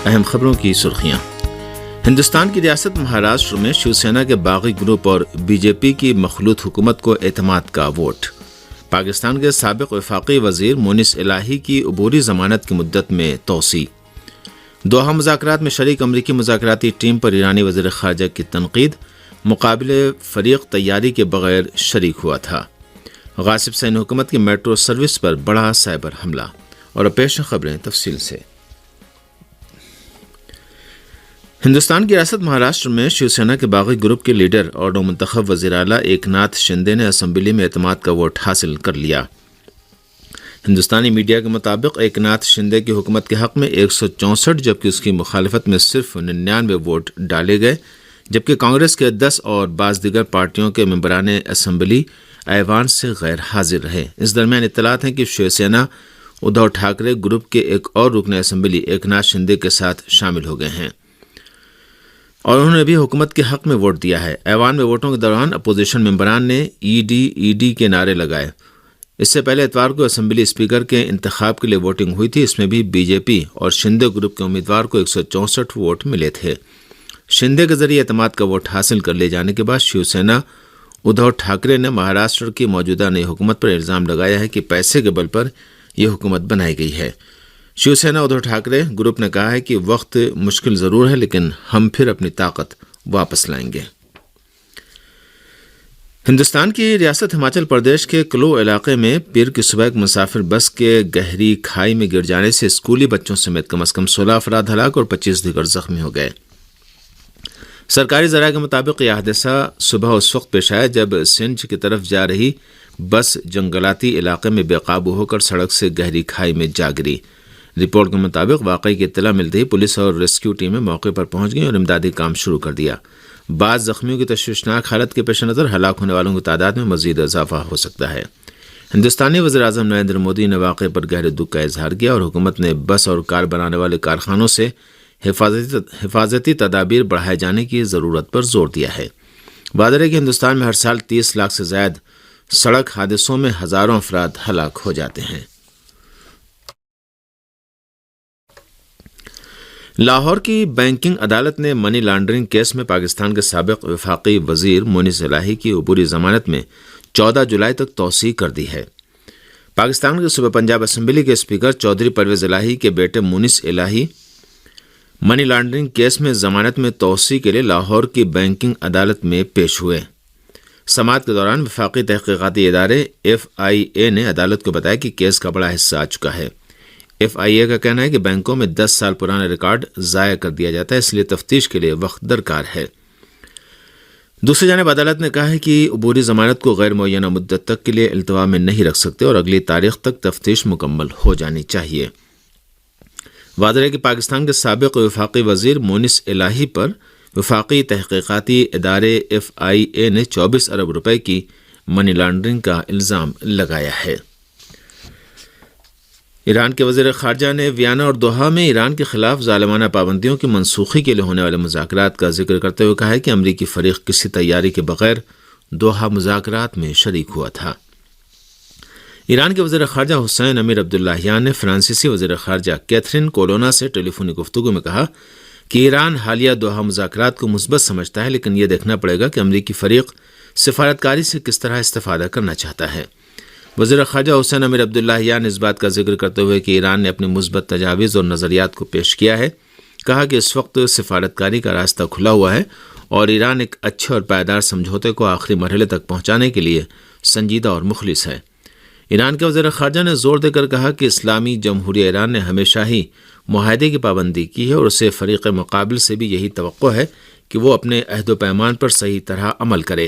اہم خبروں کی سرخیاں۔ ہندوستان کی ریاست مہاراشٹر میں شیو سینا کے باغی گروپ اور بی جے پی کی مخلوط حکومت کو اعتماد کا ووٹ۔ پاکستان کے سابق وفاقی وزیر مونس الہی کی عبوری ضمانت کی مدت میں توسیع۔ دوحہ مذاکرات میں شریک امریکی مذاکراتی ٹیم پر ایرانی وزیر خارجہ کی تنقید، مقابلے فریق تیاری کے بغیر شریک ہوا تھا۔ غاصب سین حکومت کی میٹرو سروس پر بڑا سائبر حملہ۔ اور پیش خبریں تفصیل سے۔ ہندوستان کی ریاست مہاراشٹر میں شیو سینا کے باغی گروپ کے لیڈر اور نومنتخب وزیر اعلیٰ ایکناتھ شندے نے اسمبلی میں اعتماد کا ووٹ حاصل کر لیا۔ ہندوستانی میڈیا کے مطابق ایکناتھ شندے کی حکومت کے حق میں 164 جبکہ اس کی مخالفت میں صرف 99 ووٹ ڈالے گئے، جبکہ کانگریس کے 10 اور بعض دیگر پارٹیوں کے ممبران اسمبلی ایوان سے غیر حاضر رہے۔ اس درمیان اطلاعات ہیں کہ شیو سینا ادھو ٹھاکرے گروپ کے ایک اور رکن اسمبلی ایکناتھ شندے کے ساتھ شامل ہو گئے ہیں اور انہوں نے بھی حکومت کے حق میں ووٹ دیا ہے۔ ایوان میں ووٹوں کے دوران اپوزیشن ممبران نے ای ڈی کے نعرے لگائے۔ اس سے پہلے اتوار کو اسمبلی اسپیکر کے انتخاب کے لیے ووٹنگ ہوئی تھی۔ اس میں بھی بی جے پی اور شندے گروپ کے امیدوار کو 164 ووٹ ملے تھے۔ شندے کے ذریعے اعتماد کا ووٹ حاصل کر لیے جانے کے بعد شیو سینا ادھو ٹھاکرے نے مہاراشٹر کی موجودہ نئی حکومت پر الزام لگایا ہے کہ پیسے کے بل پر یہ حکومت بنائی گئی ہے۔ شیو سینا ادھو ٹھاکرے گروپ نے کہا ہے کہ وقت مشکل ضرور ہے لیکن ہم پھر اپنی طاقت واپس لائیں گے۔ ہندوستان کی ریاست ہماچل پردیش کے کلو علاقے میں پیر کی صبح ایک مسافر بس کے گہری کھائی میں گر جانے سے اسکولی بچوں سمیت کم از کم 16 افراد ہلاک اور 25 دیگر زخمی ہو گئے۔ سرکاری ذرائع کے مطابق یہ حادثہ صبح اس وقت پیش آیا جب سنج کی طرف جا رہی بس جنگلاتی علاقے میں بے قابو ہو کر سڑک سے گہری کھائی میں جا گری۔ رپورٹ کے مطابق واقعے کی اطلاع ملتے ہی پولیس اور ریسکیو ٹیمیں موقع پر پہنچ گئیں اور امدادی کام شروع کر دیا۔ بعض زخمیوں کی تشویشناک حالت کے پیش نظر ہلاک ہونے والوں کی تعداد میں مزید اضافہ ہو سکتا ہے۔ ہندوستانی وزیر اعظم نریندر مودی نے واقعے پر گہرے دکھ کا اظہار کیا اور حکومت نے بس اور کار بنانے والے کارخانوں سے حفاظتی تدابیر بڑھائے جانے کی ضرورت پر زور دیا ہے۔ واضح ہے کہ ہندوستان میں ہر سال 30 لاکھ سے زائد سڑک حادثوں میں ہزاروں افراد ہلاک ہو جاتے ہیں۔ لاہور کی بینکنگ عدالت نے منی لانڈرنگ کیس میں پاکستان کے سابق وفاقی وزیر مونس الہی کی عبوری ضمانت میں 14 جولائی تک توسیع کر دی ہے۔ پاکستان کے صوبہ پنجاب اسمبلی کے اسپیکر چودھری پرویز الہی کے بیٹے مونس الہی منی لانڈرنگ کیس میں ضمانت میں توسیع کے لیے لاہور کی بینکنگ عدالت میں پیش ہوئے۔ سماعت کے دوران وفاقی تحقیقاتی ادارے FIA نے عدالت کو بتایا کہ کیس کا بڑا حصہ آ چکا ہے۔ FIA کا کہنا ہے کہ بینکوں میں 10 سال پرانا ریکارڈ ضائع کر دیا جاتا ہے، اس لیے تفتیش کے لیے وقت درکار ہے۔ دوسری جانب عدالت نے کہا ہے کہ عبوری ضمانت کو غیر معینہ مدت تک کے لیے التوا میں نہیں رکھ سکتے اور اگلی تاریخ تک تفتیش مکمل ہو جانی چاہیے۔ واضح ہے کہ پاکستان کے سابق وفاقی وزیر مونس الہی پر وفاقی تحقیقاتی ادارے FIA نے 24 ارب روپے کی منی لانڈرنگ کا الزام لگایا ہے۔ ایران کے وزیر خارجہ نے ویانا اور دوحہ میں ایران کے خلاف ظالمانہ پابندیوں کی منسوخی کے لیے ہونے والے مذاکرات کا ذکر کرتے ہوئے کہا ہے کہ امریکی فریق کسی تیاری کے بغیر دوحہ مذاکرات میں شریک ہوا تھا۔ ایران کے وزیر خارجہ حسین امیر عبداللہیان نے فرانسیسی وزیر خارجہ کیتھرین کولونا سے ٹیلی فونی گفتگو میں کہا کہ ایران حالیہ دوحہ مذاکرات کو مثبت سمجھتا ہے لیکن یہ دیکھنا پڑے گا کہ امریکی فریق سفارتکاری سے کس طرح استفادہ کرنا چاہتا ہے۔ وزیر خارجہ حسین امیر عبداللہیان نے اس بات کا ذکر کرتے ہوئے کہ ایران نے اپنی مثبت تجاویز اور نظریات کو پیش کیا ہے، کہا کہ اس وقت سفارتکاری کا راستہ کھلا ہوا ہے اور ایران ایک اچھے اور پائیدار سمجھوتے کو آخری مرحلے تک پہنچانے کے لیے سنجیدہ اور مخلص ہے۔ ایران کے وزیر خارجہ نے زور دے کر کہا کہ اسلامی جمہوریہ ایران نے ہمیشہ ہی معاہدے کی پابندی کی ہے اور اسے فریق مقابل سے بھی یہی توقع ہے کہ وہ اپنے عہد و پیمان پر صحیح طرح عمل کرے۔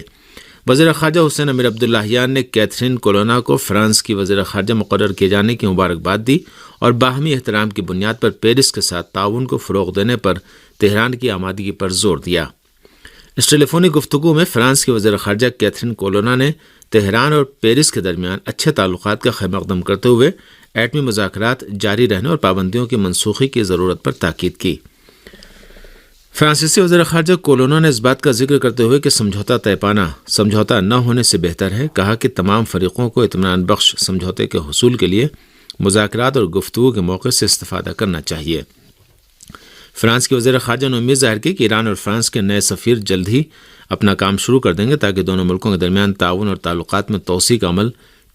وزیر خارجہ حسین امیر عبداللہیان نے کیتھرین کولونا کو فرانس کی وزیر خارجہ مقرر کیے جانے کی مبارکباد دی اور باہمی احترام کی بنیاد پر پیرس کے ساتھ تعاون کو فروغ دینے پر تہران کی آمادگی پر زور دیا۔ اس ٹیلی فونی گفتگو میں فرانس کی وزیر خارجہ کیتھرین کولونا نے تہران اور پیرس کے درمیان اچھے تعلقات کا خیر مقدم کرتے ہوئے ایٹمی مذاکرات جاری رہنے اور پابندیوں کی منسوخی کی ضرورت پر تاکید کی۔ فرانسیسی وزیر خارجہ کولونا نے اس بات کا ذکر کرتے ہوئے کہ سمجھوتہ نہ ہونے سے بہتر ہے، کہا کہ تمام فریقوں کو اطمینان بخش سمجھوتے کے حصول کے لیے مذاکرات اور گفتگو کے موقع سے استفادہ کرنا چاہیے۔ فرانس کے وزیر خارجہ نے امید ظاہر کی کہ ایران اور فرانس کے نئے سفیر جلد ہی اپنا کام شروع کر دیں گے تاکہ دونوں ملکوں کے درمیان تعاون اور تعلقات میں توسیع کا عمل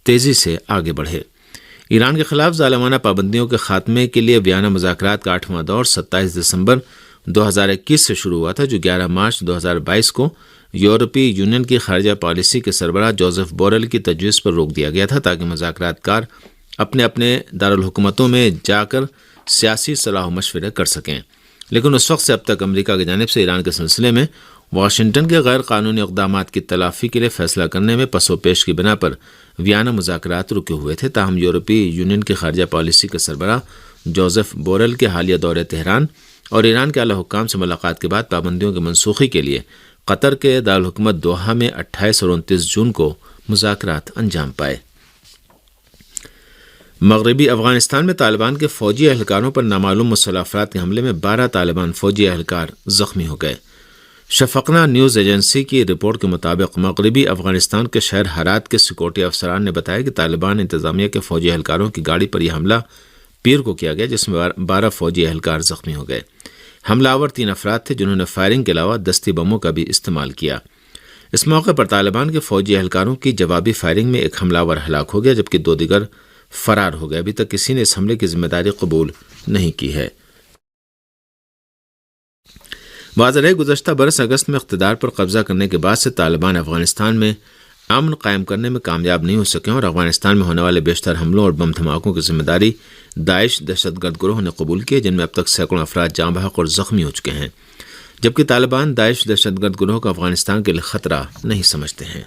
تیزی سے آگے بڑھے۔ ایران کے خلاف ظالمانہ پابندیوں کے خاتمے کے لیے ویانا مذاکرات کا 8واں دور 27 دسمبر 2021 سے شروع ہوا تھا، جو 11 مارچ 2022 کو یورپی یونین کی خارجہ پالیسی کے سربراہ جوزف بورل کی تجویز پر روک دیا گیا تھا تاکہ مذاکرات کار اپنے اپنے دارالحکومتوں میں جا کر سیاسی صلاح و مشورے کر سکیں، لیکن اس وقت سے اب تک امریکہ کی جانب سے ایران کے سلسلے میں واشنگٹن کے غیر قانونی اقدامات کی تلافی کے لیے فیصلہ کرنے میں پس و پیش کی بنا پر ویانا مذاکرات رکے ہوئے تھے۔ تاہم یورپی یونین کی خارجہ پالیسی کے سربراہ جوزف بورل کے حالیہ دورے تہران اور ایران کے اعلیٰ حکام سے ملاقات کے بعد پابندیوں کی منسوخی کے لیے قطر کے دارالحکومت دوحہ میں 28 اور 29 جون کو مذاکرات انجام پائے۔ مغربی افغانستان میں طالبان کے فوجی اہلکاروں پر نامعلوم مسلح افراد کے حملے میں 12 طالبان فوجی اہلکار زخمی ہو گئے۔ شفقنا نیوز ایجنسی کی رپورٹ کے مطابق مغربی افغانستان کے شہر ہرات کے سیکورٹی افسران نے بتایا کہ طالبان انتظامیہ کے فوجی اہلکاروں کی گاڑی پر یہ حملہ پیر کو کیا گیا، جس میں 12 فوجی اہلکار زخمی ہو گئے۔ حملہ آور 3 افراد تھے جنہوں نے فائرنگ کے علاوہ دستی بموں کا بھی استعمال کیا۔ اس موقع پر طالبان کے فوجی اہلکاروں کی جوابی فائرنگ میں ایک حملہ آور ہلاک ہو گیا جبکہ 2 دیگر فرار ہو گئے۔ ابھی تک کسی نے اس حملے کی ذمہ داری قبول نہیں کی ہے۔ واضح ہے گزشتہ برس اگست میں اقتدار پر قبضہ کرنے کے بعد سے طالبان افغانستان میں امن قائم کرنے میں کامیاب نہیں ہو سکے اور افغانستان میں ہونے والے بیشتر حملوں اور بم دھماکوں کی ذمہ داری داعش دہشت گرد گروہ نے قبول کی، جن میں اب تک سینکڑوں افراد جاں بحق اور زخمی ہو چکے ہیں، جبکہ طالبان داعش دہشت گرد گروہ کو افغانستان کے لیے خطرہ نہیں سمجھتے ہیں۔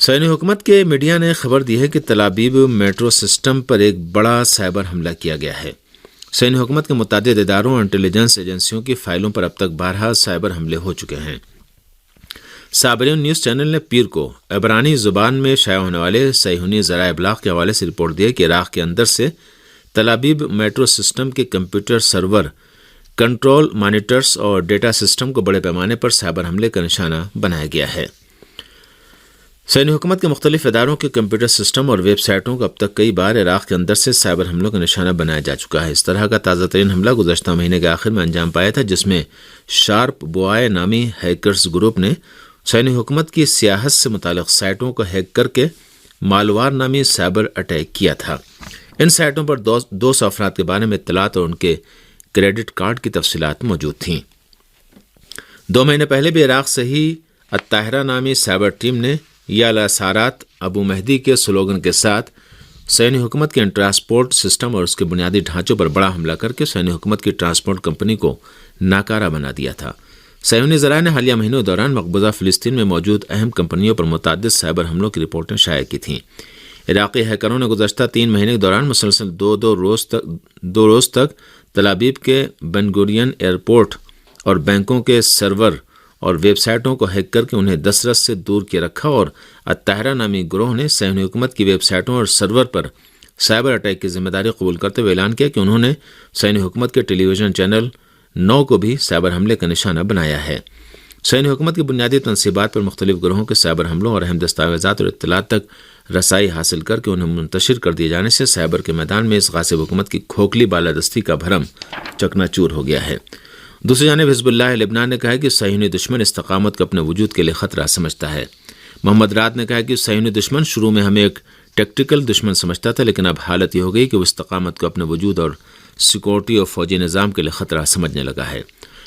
صہیونی حکومت کے میڈیا نے خبر دی ہے کہ تل ابیب میٹرو سسٹم پر ایک بڑا سائبر حملہ کیا گیا ہے۔ صہیونی حکومت کے متعدد اداروں اور انٹیلیجنس ایجنسیوں کی فائلوں پر اب تک 12 سائبر حملے ہو چکے ہیں۔ صابرین نیوز چینل نے پیر کو عبرانی زبان میں شائع ہونے والے صہیونی ذرائع ابلاغ کے حوالے سے رپورٹ دی کہ عراق کے اندر سے تل ابیب میٹرو سسٹم کے کمپیوٹر سرور، کنٹرول مانیٹرز اور ڈیٹا سسٹم کو بڑے پیمانے پر سائبر حملے کا نشانہ بنایا گیا ہے۔ صہیونی حکومت کے مختلف اداروں کے کمپیوٹر سسٹم اور ویب سائٹوں کو اب تک کئی بار عراق کے اندر سے سائبر حملوں کا نشانہ بنایا جا چکا ہے۔ اس طرح کا تازہ ترین حملہ گزشتہ مہینے کے آخر میں انجام پایا تھا، جس میں شارپ بوائے نامی ہیکرز گروپ نے صہیونی حکومت کی سیاحت سے متعلق سائٹوں کو ہیک کر کے مالوار نامی سائبر اٹیک کیا تھا۔ ان سائٹوں پر 200 افراد کے بارے میں اطلاعات اور ان کے کریڈٹ کارڈ کی تفصیلات موجود تھیں۔ 2 مہینے پہلے بھی عراق سے ہی الطاہرہ نامی سائبر ٹیم نے یا لاسارات ابو مہدی کے سلوگن کے ساتھ صہیونی حکومت کے ٹرانسپورٹ سسٹم اور اس کے بنیادی ڈھانچوں پر بڑا حملہ کر کے صہیونی حکومت کی ٹرانسپورٹ کمپنی کو ناکارہ بنا دیا تھا۔ صہیونی ذرائع نے حالیہ مہینوں دوران مقبوضہ فلسطین میں موجود اہم کمپنیوں پر متعدد سائبر حملوں کی رپورٹیں شائع کی تھیں۔ عراقی ہیکروں نے گزشتہ 3 مہینے کے دوران مسلسل دو روز تک تل ابیب کے بن گورین ایئرپورٹ اور بینکوں کے سرور اور ویب سائٹوں کو ہیک کر کے انہیں دسترس سے دور کیے رکھا، اور الطاہرہ نامی گروہ نے صہیونی حکومت کی ویب سائٹوں اور سرور پر سائبر اٹیک کی ذمہ داری قبول کرتے ہوئے اعلان کیا کہ انہوں نے صہیونی حکومت کے ٹیلی ویژن چینل 9 کو بھی سائبر حملے کا نشانہ بنایا ہے۔ صہیونی حکومت کی بنیادی تنصیبات پر مختلف گروہوں کے سائبر حملوں اور اہم دستاویزات اور اطلاعات تک رسائی حاصل کر کے انہیں منتشر کر دیے جانے سے سائبر کے میدان میں اس غاصب حکومت کی کھوکھلی بالادستی کا بھرم چکنا چور ہو گیا ہے۔ دوسری جانب حزب اللہ لبنان نے کہا کہ صہیونی دشمن استقامت کو اپنے وجود کے لیے خطرہ سمجھتا ہے۔ محمد رات نے کہا کہ صہیونی دشمن شروع میں ہمیں ایک ٹیکٹیکل دشمن سمجھتا تھا، لیکن اب حالت یہ ہو گئی کہ وہ استقامت کو اپنے وجود اور سیکورٹی اور فوجی نظام کے لیے خطرہ سمجھنے لگا ہے۔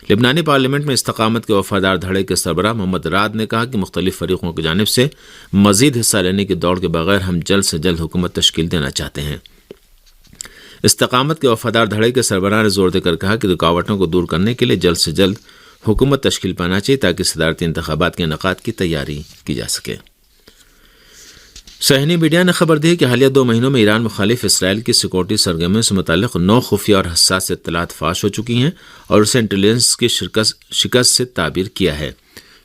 لبنانی پارلیمنٹ میں استقامت کے وفادار دھڑے کے سربراہ محمد رات نے کہا کہ مختلف فریقوں کی جانب سے مزید حصہ لینے کی دوڑ کے بغیر ہم جلد سے جلد حکومت تشکیل دینا چاہتے ہیں۔ استقامت کے وفادار دھڑے کے سربراہ نے زور دے کر کہا کہ رکاوٹوں کو دور کرنے کے لیے جلد سے جلد حکومت تشکیل پانا چاہیے تاکہ صدارتی انتخابات کے انعقاد کی تیاری کی جا سکے۔ صہیونی میڈیا نے خبر دی کہ حالیہ 2 مہینوں میں ایران مخالف اسرائیل کی سیکورٹی سرگرمیوں سے متعلق 9 خفیہ اور حساس اطلاعات فاش ہو چکی ہیں اور اسے انٹیلیجنس کی شکست سے تعبیر کیا ہے۔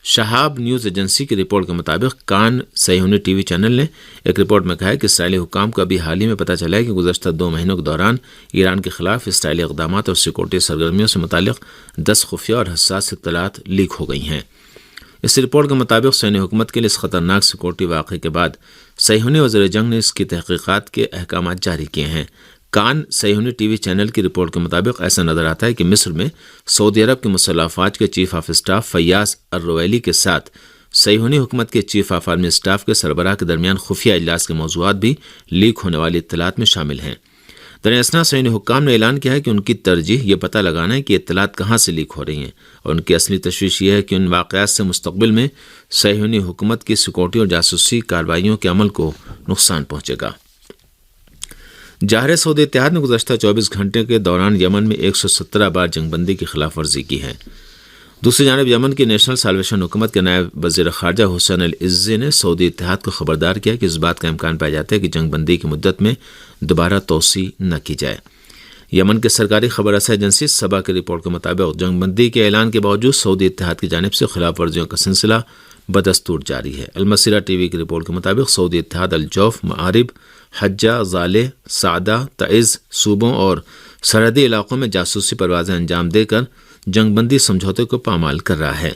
شہاب نیوز ایجنسی کی رپورٹ کے مطابق کان صہیونی ٹی وی چینل نے ایک رپورٹ میں کہا ہے کہ اسرائیلی حکام کو ابھی حال ہی میں پتہ چلا ہے کہ گزشتہ 2 مہینوں کے دوران ایران کے خلاف اسرائیلی اقدامات اور سیکورٹی سرگرمیوں سے متعلق 10 خفیہ اور حساس اطلاعات لیک ہو گئی ہیں۔ اس رپورٹ کے مطابق صہیونی حکومت کے لیے اس خطرناک سیکورٹی واقعے کے بعد صہیونی وزیر جنگ نے اس کی تحقیقات کے احکامات جاری کیے ہیں۔ کان صہیونی ٹی وی چینل کی رپورٹ کے مطابق ایسا نظر آتا ہے کہ مصر میں سعودی عرب کے مسلح افواج کے چیف آف اسٹاف فیاض الرویلی کے ساتھ صہیونی حکومت کے چیف آف آرمی اسٹاف کے سربراہ کے درمیان خفیہ اجلاس کے موضوعات بھی لیک ہونے والی اطلاعات میں شامل ہیں۔ دریں اثنا صہیونی حکام نے اعلان کیا ہے کہ ان کی ترجیح یہ پتہ لگانا ہے کہ اطلاعات کہاں سے لیک ہو رہی ہیں، اور ان کی اصلی تشویش یہ ہے کہ ان واقعات سے مستقبل میں صہیونی حکومت کی سیکورٹی اور جاسوسی کارروائیوں کے عمل کو نقصان پہنچے گا۔ جاہر سعودی اتحاد نے گزشتہ 24 گھنٹے کے دوران یمن میں 117 بار جنگ بندی کی خلاف ورزی کی ہے۔ دوسری جانب یمن کی نیشنل سالویشن حکومت کے نائب وزیر خارجہ حسین العزی نے سعودی اتحاد کو خبردار کیا کہ اس بات کا امکان پایا جاتا ہے کہ جنگ بندی کی مدت میں دوبارہ توسیع نہ کی جائے۔ یمن کے سرکاری خبر رساں ایجنسی سبا کی رپورٹ کے مطابق جنگ بندی کے اعلان کے باوجود سعودی اتحاد کی جانب سے خلاف ورزیوں کا سلسلہ بدستور جاری ہے۔ المسیرہ ٹی وی کی رپورٹ کے مطابق سعودی اتحاد الجوف، مآرب، حجہ، ضالع، سعدہ، تعز صوبوں اور سرحدی علاقوں میں جاسوسی پروازیں انجام دے کر جنگ بندی سمجھوتے کو پامال کر رہا ہے۔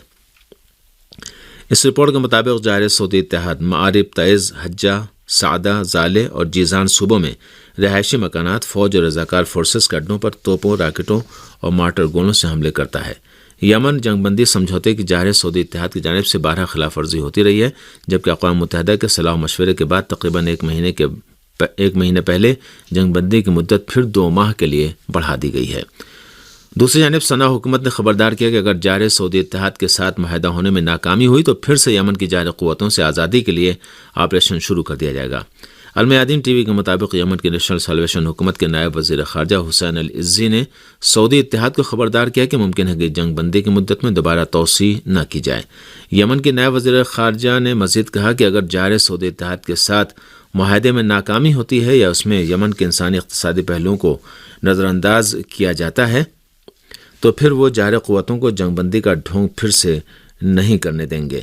اس رپورٹ کے مطابق جاہر سعودی اتحاد مآرب، تعز، حجہ، سعدہ، ضالع اور جیزان صوبوں میں رہائشی مکانات، فوج اور رضاکار فورسز کے اڈوں پر توپوں، راکٹوں اور مارٹر گولوں سے حملے کرتا ہے۔ یمن جنگ بندی سمجھوتے کی جاہر سعودی اتحاد کی جانب سے 12 خلاف ورزی ہوتی رہی ہے، جبکہ اقوام متحدہ کے صلاح و مشورے کے بعد تقریباً ایک مہینے پہلے جنگ بندی کی مدت پھر 2 ماہ کے لیے بڑھا دی گئی ہے۔ دوسری جانب صنع حکومت نے خبردار کیا کہ اگر جاہر سعودی اتحاد کے ساتھ معاہدہ ہونے میں ناکامی ہوئی تو پھر سے یمن کی جاہر قوتوں سے آزادی کے لیے آپریشن شروع کر دیا جائے گا۔ المیادین ٹی وی کے مطابق یمن کی نیشنل سالویشن حکومت کے نائب وزیر خارجہ حسین العزی نے سعودی اتحاد کو خبردار کیا کہ ممکن ہے کہ جنگ بندی کی مدت میں دوبارہ توسیع نہ کی جائے۔ یمن کے نائب وزیر خارجہ نے مزید کہا کہ اگر جاہر سعودی اتحاد کے ساتھ معاہدے میں ناکامی ہوتی ہے یا اس میں یمن کے انسانی اقتصادی پہلوؤں کو نظر انداز کیا جاتا ہے تو پھر وہ جاہر قوتوں کو جنگ بندی کا ڈھونگ پھر سے نہیں کرنے دیں گے،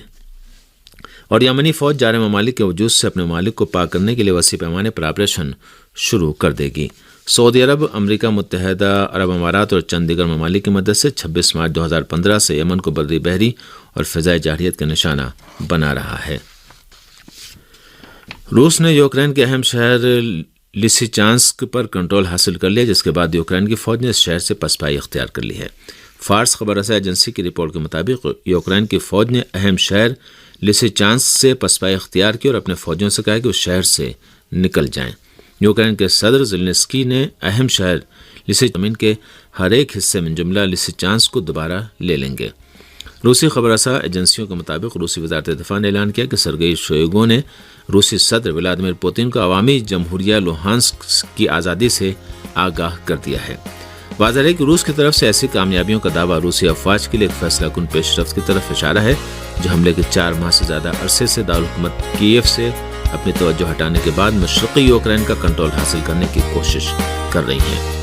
اور یمنی فوج جار ممالک کے وجود سے اپنے ممالک کو پاک کرنے کے لیے وسیع پیمانے پر آپریشن شروع کر دے گی۔ سعودی عرب، امریکہ متحدہ عرب امارات اور چند دیگر ممالک کی مدد سے 26 مارچ 2015 سے یمن کو بری، بحری اور فضائی جارحیت کا نشانہ بنا رہا ہے۔ روس نے یوکرین کے اہم شہر لیسیچانسک پر کنٹرول حاصل کر لیا، جس کے بعد یوکرین کی فوج نے اس شہر سے پسپائی اختیار کر لی ہے۔ فارس خبر رساں ایجنسی کی رپورٹ کے مطابق یوکرین کی فوج نے اہم شہر لیسیچانسک سے پسپائی اختیار کی اور اپنے فوجیوں سے کہا کہ اس شہر سے نکل جائیں۔ یوکرین کے صدر زیلنسکی نے اہم شہر لیسیچانسک کے ہر ایک حصے من جملہ لیسیچانسک کو دوبارہ لے لیں گے۔ روسی خبر رساں ایجنسیوں کے مطابق روسی وزارت دفاع نے اعلان کیا کہ سرگئی شوئیگو نے روسی صدر ولادیمیر پوتن کو عوامی جمہوریہ لوہانسک کی آزادی سے آگاہ کر دیا ہے۔ واضح ہے کہ روس کی طرف سے ایسی کامیابیوں کا دعویٰ روسی افواج کے لیے ایک فیصلہ کن پیش رفت کی طرف اشارہ ہے، جو حملے کے 4 ماہ سے زیادہ عرصے سے دارالحکومت کیف سے اپنی توجہ ہٹانے کے بعد مشرقی یوکرین کا کنٹرول حاصل کرنے کی کوشش کر رہی ہیں۔